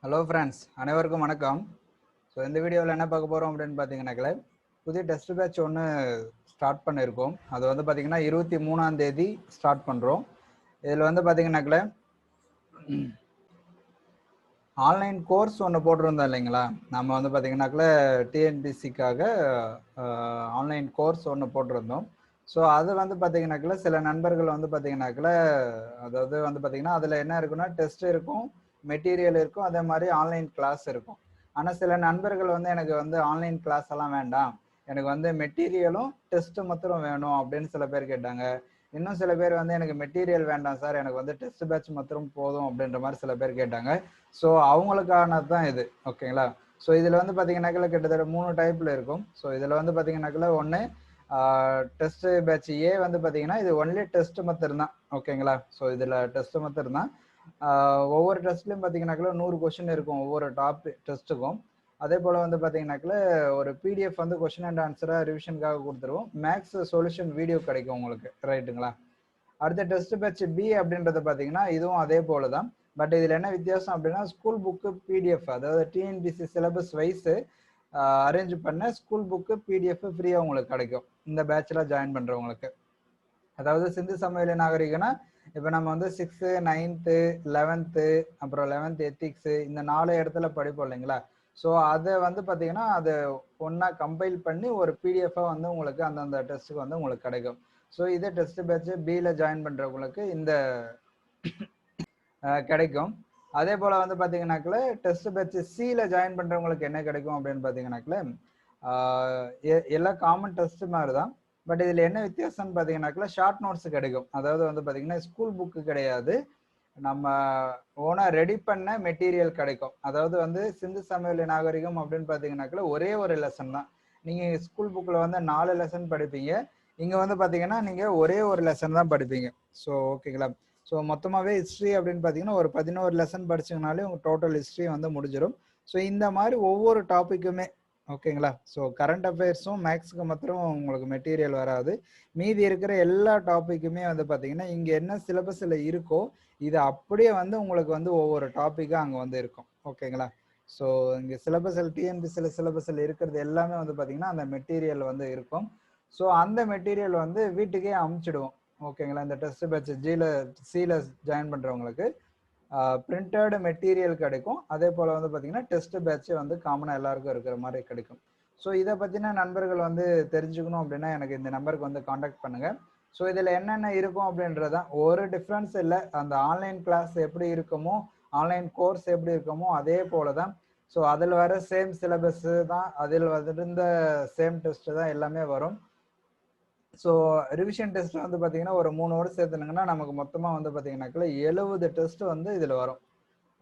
Hello friends, அனைவருக்கும் வணக்கம். So இந்த வீடியோவில் என்ன பார்க்க போகிறோம் அப்படின்னு பார்த்தீங்கன்னாக்கா, புதிய டெஸ்ட் பேட்ச் ஒன்று ஸ்டார்ட் பண்ணியிருக்கோம். அது வந்து பார்த்தீங்கன்னா 23ஆம் தேதி ஸ்டார்ட் பண்ணுறோம். இதில் வந்து பார்த்தீங்கன்னாக்கா ஆன்லைன் கோர்ஸ் ஒன்று போட்டிருந்தோம் இல்லைங்களா. நம்ம வந்து பார்த்தீங்கன்னாக்கா டிஎன்பிசிக்காக ஆன்லைன் கோர்ஸ் ஒன்று போட்டிருந்தோம். ஸோ அது வந்து பார்த்தீங்கன்னாக்கா சில நண்பர்கள் வந்து பார்த்தீங்கன்னாக்கா, அதாவது வந்து பார்த்தீங்கன்னா அதில் என்ன இருக்குன்னா டெஸ்ட் இருக்கும், மெட்டீரியல் இருக்கும், அதே மாதிரி ஆன்லைன் கிளாஸ் இருக்கும். ஆனால் சில நண்பர்கள் வந்து எனக்கு வந்து ஆன்லைன் கிளாஸ் எல்லாம் வேண்டாம், எனக்கு வந்து மெட்டீரியலும் டெஸ்ட்டு மாத்திரம் வேணும் அப்படின்னு சில பேர் கேட்டாங்க. இன்னும் சில பேர் வந்து எனக்கு மெட்டீரியல் வேண்டாம் சார், எனக்கு வந்து டெஸ்ட் பேட்ச் மாத்திரம் போதும் அப்படின்ற மாதிரி சில பேர் கேட்டாங்க. ஸோ அவங்களுக்கானது தான் இது, ஓகேங்களா. ஸோ இதில் வந்து பார்த்தீங்கன்னாக்கா கிட்டத்தட்ட 3 டைப்பில் இருக்கும். ஸோ இதில் வந்து பார்த்தீங்கன்னாக்கா ஒன்று டெஸ்ட் பேட்ச் ஏ வந்து பார்த்தீங்கன்னா இது ஒன்லி டெஸ்ட் மெத்தட் தான், ஓகேங்களா. ஸோ இதில் டெஸ்ட் மெத்தட் தான். ஒவ்வொரு டெஸ்ட்லையும் பார்த்தீங்கன்னாக்கா 100 கொஸ்டின் இருக்கும் ஒவ்வொரு டாப் டெஸ்ட்டுக்கும். அதே போல் வந்து பார்த்தீங்கன்னாக்கா ஒரு பிடிஎஃப் வந்து கொஸ்டின் அண்ட் ஆன்சராக ரிவிஷனுக்காக கொடுத்துருவோம். மேக்ஸ் சொல்யூஷன் வீடியோ கிடைக்கும் உங்களுக்கு, ரைட்டுங்களா. அடுத்த டெஸ்ட் பேட்ச் பி அப்படின்றது பார்த்தீங்கன்னா இதுவும் அதே போல தான். பட் இதில் என்ன வித்தியாசம் அப்படின்னா ஸ்கூல் புக்கு பிடிஎஃப், அதாவது டிஎன்பிசி சிலபஸ் வைஸு அரேஞ்ச் பண்ண ஸ்கூல் புக்கு பிடிஎஃப் ஃப்ரீயாக உங்களுக்கு கிடைக்கும் இந்த பேட்சில் ஜாயின் பண்ணுறவங்களுக்கு. அதாவது சிந்து சமவெளி நாகரிகம்னா இப்போ நம்ம வந்து 6th 9th 11th அப்புறம் 11th எத்திக்ஸு இந்த 4 இடத்துல படிப்போம் இல்லைங்களா. ஸோ அதை வந்து பார்த்தீங்கன்னா அதை ஒன்றா கம்பைல் பண்ணி ஒரு பிடிஎஃபாக வந்து உங்களுக்கு அந்தந்த டெஸ்ட்டுக்கு வந்து உங்களுக்கு கிடைக்கும். ஸோ இதே டெஸ்ட் பேட்ச் பியில் ஜாயின் பண்ணுறவங்களுக்கு இந்த கிடைக்கும். அதே போல் வந்து பார்த்தீங்கன்னாக்கா டெஸ்ட் பேட்ச் சியில் ஜாயின் பண்ணுறவங்களுக்கு என்ன கிடைக்கும் அப்படின்னு பார்த்தீங்கன்னாக்கா எல்லாம் காமன் டெஸ்ட் மாதிரி தான். பட் இதில் என்ன வித்தியாசம்னு பார்த்தீங்கன்னாக்கா ஷார்ட் நோட்ஸ் கிடைக்கும். அதாவது வந்து பார்த்தீங்கன்னா ஸ்கூல் புக்கு கிடையாது, நம்ம ஓனாக ரெடி பண்ண மெட்டீரியல் கிடைக்கும். அதாவது வந்து சிந்து சமவெளி நாகரிகம் அப்படின்னு பார்த்தீங்கன்னாக்கா ஒரே ஒரு லெசன் தான். நீங்கள் ஸ்கூல் புக்கில் வந்து 4 லெசன் படிப்பீங்க, இங்கே வந்து பார்த்தீங்கன்னா நீங்கள் ஒரே ஒரு லெசன் தான் படிப்பீங்க. ஸோ ஓகேங்களா. ஸோ மொத்தமாகவே ஹிஸ்ட்ரி அப்படின்னு பார்த்தீங்கன்னா ஒரு 11 லெசன் படிச்சிங்கனாலே உங்கள் டோட்டல் ஹிஸ்ட்ரி வந்து முடிஞ்சிடும். ஸோ இந்த மாதிரி ஒவ்வொரு டாப்பிக்குமே, ஓகேங்களா. ஸோ கரண்ட் அஃபேர்ஸும் மேக்ஸுக்கு மாத்திரம் உங்களுக்கு மெட்டீரியல் வராது, மீதி இருக்கிற எல்லா டாப்பிக்குமே வந்து பார்த்தீங்கன்னா இங்கே என்ன சிலபஸில் இருக்கோ இது அப்படியே வந்து உங்களுக்கு வந்து ஒவ்வொரு டாப்பிக்காக அங்கே வந்து இருக்கும், ஓகேங்களா. ஸோ இங்கே சிலபஸில் டிஎன்பிசியில் சிலபஸில் இருக்கிறது எல்லாமே வந்து பார்த்தீங்கன்னா அந்த மெட்டீரியல் வந்து இருக்கும். ஸோ அந்த மெட்டீரியல் வந்து வீட்டுக்கே அமுச்சிடுவோம், ஓகேங்களா. இந்த டெஸ்ட் பேட்ச் சியில் ஜாயின் பண்ணுறவங்களுக்கு பிரிண்டட் மெட்டீரியல் கிடைக்கும். அதே போல் வந்து பார்த்தீங்கன்னா டெஸ்ட் பேட்ச் வந்து காமனாக எல்லாருக்கும் இருக்கிற மாதிரி கிடைக்கும். ஸோ இதை பற்றின நண்பர்கள் வந்து தெரிஞ்சுக்கணும் அப்படின்னா எனக்கு இந்த நம்பருக்கு வந்து காண்டாக்ட் பண்ணுங்கள். ஸோ இதில் என்னென்ன இருக்கும் அப்படின்றதான், ஒரு டிஃப்ரென்ஸ் இல்லை. அந்த ஆன்லைன் கிளாஸ் எப்படி இருக்குமோ, ஆன்லைன் கோர்ஸ் எப்படி இருக்குமோ அதே போல தான். ஸோ அதில் வர சேம் சிலபஸ்ஸு தான், அதில் இருந்த சேம் டெஸ்ட்டு தான் எல்லாமே வரும். ஸோ ரிவிஷன் டெஸ்ட் வந்து பார்த்தீங்கன்னா ஒரு 3 வருடம் சேர்த்துனுங்கன்னா நமக்கு மொத்தமாக வந்து பார்த்தீங்கன்னாக்கா 70 டெஸ்ட் வந்து இதில் வரும்,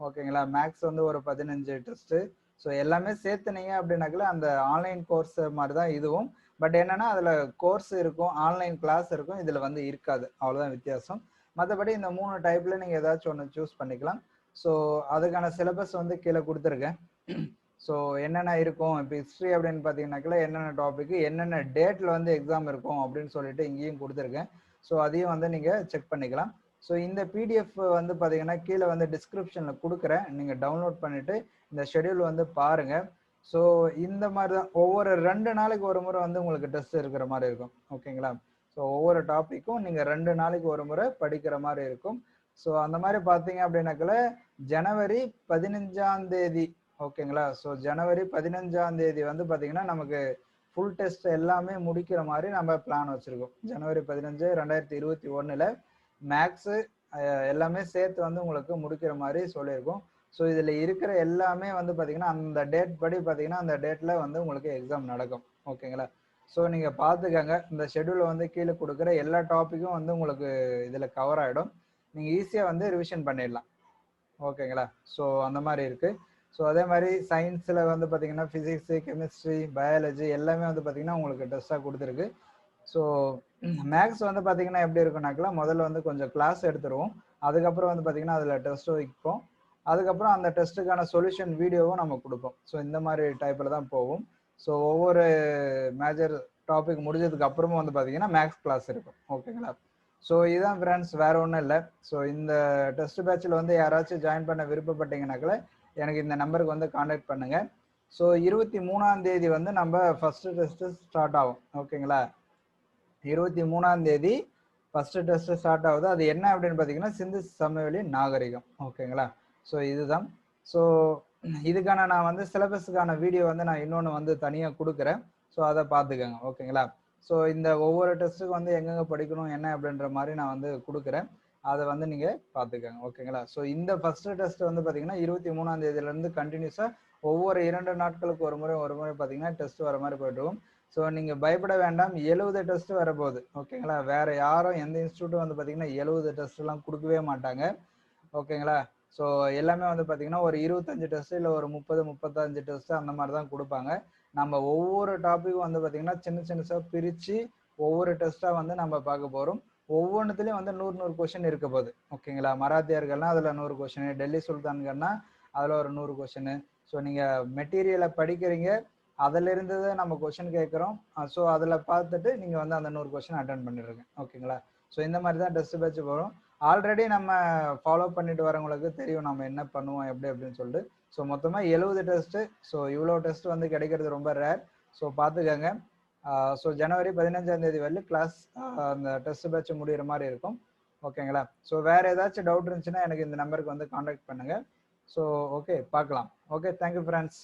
ஓகேங்களா. மேக்ஸ் வந்து ஒரு 15 டெஸ்ட்டு. ஸோ எல்லாமே சேர்த்துனீங்க அப்படின்னாக்கா அந்த ஆன்லைன் கோர்ஸ் மாதிரி தான் இதுவும். பட் என்னன்னா அதில் கோர்ஸ் இருக்கும், ஆன்லைன் கிளாஸ் இருக்கும், இதில் வந்து இருக்காது, அவ்வளோதான் வித்தியாசம். மற்றபடி இந்த 3 டைப்பில் நீங்கள் ஏதாச்சும் ஒன்று சூஸ் பண்ணிக்கலாம். ஸோ அதுக்கான சிலபஸ் வந்து கீழே கொடுத்துருக்கேன். ஸோ என்னென்ன இருக்கும் இப்போ ஹிஸ்ட்ரி அப்படின்னு பார்த்தீங்கன்னாக்கா என்னென்ன டாபிக் என்னென்ன டேட்டில் வந்து எக்ஸாம் இருக்கும் அப்படின்னு சொல்லிட்டு இங்கேயும் கொடுத்துருக்கேன். ஸோ அதையும் வந்து நீங்கள் செக் பண்ணிக்கலாம். ஸோ இந்த பிடிஎஃப் வந்து பார்த்தீங்கன்னா கீழே வந்து டிஸ்கிரிப்ஷனில் கொடுக்குறேன், நீங்கள் டவுன்லோட் பண்ணிவிட்டு இந்த ஷெடியூல் வந்து பாருங்கள். ஸோ இந்த மாதிரி தான் ஒவ்வொரு 2 நாளைக்கு ஒரு முறை வந்து உங்களுக்கு டெஸ்ட் இருக்கிற மாதிரி இருக்கும், ஓகேங்களா. ஸோ ஒவ்வொரு டாப்பிக்கும் நீங்கள் 2 நாளைக்கு ஒரு முறை படிக்கிற மாதிரி இருக்கும். ஸோ அந்த மாதிரி பார்த்தீங்க அப்படின்னாக்கா ஜனவரி 15ஆம் தேதி, ஓகேங்களா. ஸோ ஜனவரி 15ஆம் தேதி வந்து பார்த்தீங்கன்னா நமக்கு ஃபுல் டெஸ்ட் எல்லாமே முடிக்கிற மாதிரி நம்ம பிளான் வச்சுருக்கோம். ஜனவரி 15 2021 மேக்ஸு எல்லாமே சேர்த்து வந்து உங்களுக்கு முடிக்கிற மாதிரி சொல்லியிருக்கோம். ஸோ இதில் இருக்கிற எல்லாமே வந்து பார்த்தீங்கன்னா அந்த டேட் படி பார்த்தீங்கன்னா அந்த டேட்டில் வந்து உங்களுக்கு எக்ஸாம் நடக்கும், ஓகேங்களா. ஸோ நீங்கள் பார்த்துக்கங்க, இந்த ஷெடியூலை வந்து கீழே கொடுக்குற எல்லா டாப்பிக்கும் வந்து உங்களுக்கு இதில் கவர் ஆகிடும், நீங்கள் ஈஸியாக வந்து ரிவிஷன் பண்ணிடலாம், ஓகேங்களா. ஸோ அந்த மாதிரி இருக்குது. ஸோ அதே மாதிரி சயின்ஸில் வந்து பார்த்தீங்கன்னா ஃபிசிக்ஸு, கெமிஸ்ட்ரி, பயாலஜி எல்லாமே வந்து பார்த்தீங்கன்னா உங்களுக்கு டெஸ்ட்டாக கொடுத்துருக்கு. ஸோ மேக்ஸ் வந்து பார்த்தீங்கன்னா எப்படி இருக்குன்னாக்கா முதல்ல வந்து கொஞ்சம் கிளாஸ் எடுத்துருவோம், அதுக்கப்புறம் வந்து பார்த்தீங்கன்னா அதில் டெஸ்ட்டு வைப்போம், அதுக்கப்புறம் அந்த டெஸ்ட்டுக்கான சொல்யூஷன் வீடியோவும் நம்ம கொடுப்போம். ஸோ இந்த மாதிரி டைப்பில் தான் போகும். ஸோ ஒவ்வொரு மேஜர் டாபிக் முடிஞ்சதுக்கு அப்புறமும் வந்து பார்த்தீங்கன்னா மேக்ஸ் கிளாஸ் இருக்கும், ஓகேங்களா. ஸோ இதுதான் ஃப்ரெண்ட்ஸ், வேறு ஒன்றும் இல்லை. ஸோ இந்த டெஸ்ட் பேட்சில் வந்து யாராச்சும் ஜாயின் பண்ண விருப்பப்பட்டீங்கன்னாக்கா எனக்கு இந்த நம்பருக்கு வந்து காண்டாக்ட் பண்ணுங்க. ஸோ 23ஆம் தேதி வந்து நம்ம ஃபர்ஸ்ட் டெஸ்ட் ஸ்டார்ட் ஆகும். ஓகேங்களா? 23ஆம் தேதி ஃபர்ஸ்ட் டெஸ்ட் ஸ்டார்ட் ஆகுது. அது என்ன அப்படின்னு பார்த்தீங்கன்னா சிந்து சமவெளி நாகரிகம். ஓகேங்களா? ஸோ இதுதான். ஸோ இதுக்கான நான் வந்து சிலபஸுக்கான வீடியோ வந்து நான் இன்னொன்று வந்து தனியாக கொடுக்குறேன். ஸோ அதை பார்த்துக்கோங்க. ஓகேங்களா? ஸோ இந்த ஒவ்வொரு டெஸ்ட்டுக்கு வந்து எங்கெங்கே படிக்கணும் என்ன அப்படின்ற மாதிரி நான் வந்து கொடுக்குறேன். அதை வந்து நீங்கள் பார்த்துக்கோங்க. ஓகேங்களா? ஸோ இந்த ஃபர்ஸ்ட் டெஸ்ட் வந்து பார்த்தீங்கன்னா 23ஆம் தேதியிலேருந்து கண்டினியூஸாக ஒவ்வொரு 2 நாட்களுக்கு ஒரு முறை பார்த்தீங்கன்னா டெஸ்ட் வர மாதிரி போயிட்டு இருக்கும். ஸோ நீங்க பயப்பட வேண்டாம். 70 டெஸ்ட் வரப்போகுது. ஓகேங்களா? வேற யாரும் எந்த இன்ஸ்டியூட்டும் வந்து பார்த்தீங்கன்னா 70 டெஸ்ட் எல்லாம் கொடுக்கவே மாட்டாங்க. ஓகேங்களா? ஸோ எல்லாமே வந்து பார்த்தீங்கன்னா ஒரு 25 டெஸ்ட் இல்லை ஒரு 30 35 டெஸ்ட் அந்த மாதிரி தான் கொடுப்பாங்க. நம்ம ஒவ்வொரு டாப்பிக்கும் வந்து பார்த்தீங்கன்னா சின்னசா பிரித்து ஒவ்வொரு டெஸ்ட்டாக வந்து நம்ம பார்க்க போகிறோம். ஒவ்வொன்றுத்துலேயும் வந்து 100 கொஸ்டின் இருக்க போகுது. ஓகேங்களா? மராத்தியர்கள்னா அதில் 100 கொஸ்டின், டெல்லி சுல்தான்கள்னா அதில் ஒரு 100 கொஸ்டின். ஸோ நீங்கள் மெட்டீரியலை படிக்கிறீங்க, அதுல இருந்து நம்ம கொஸ்டின் கேட்குறோம். ஸோ அதில் பார்த்துட்டு நீங்கள் வந்து அந்த 100 கொஸ்டின் அட்டன் பண்ணிடுங்க. ஓகேங்களா? ஸோ இந்த மாதிரி தான் டெஸ்ட் பேட்ச் போகிறோம். ஆல்ரெடி நம்ம ஃபாலோ பண்ணிட்டு வரவங்களுக்கு தெரியும் நம்ம என்ன பண்ணுவோம் எப்படி அப்படின்னு சொல்லிட்டு. ஸோ மொத்தமாக 70 டெஸ்ட்டு. ஸோ இவ்வளோ டெஸ்ட் வந்து கிடைக்கிறது ரொம்ப ரேர். ஸோ பார்த்துக்கங்க. ஸோ ஜனவரி 15ஆம் தேதி வரையும் கிளாஸ் அந்த டெஸ்ட் பேட்ச் முடிகிற மாதிரி இருக்கும். ஓகேங்களா? ஸோ வேற ஏதாச்சும் டவுட் இருந்துச்சுன்னா எனக்கு இந்த நம்பருக்கு வந்து காண்டாக்ட் பண்ணுங்க. ஸோ ஓகே பார்க்கலாம். Okay, thank you friends.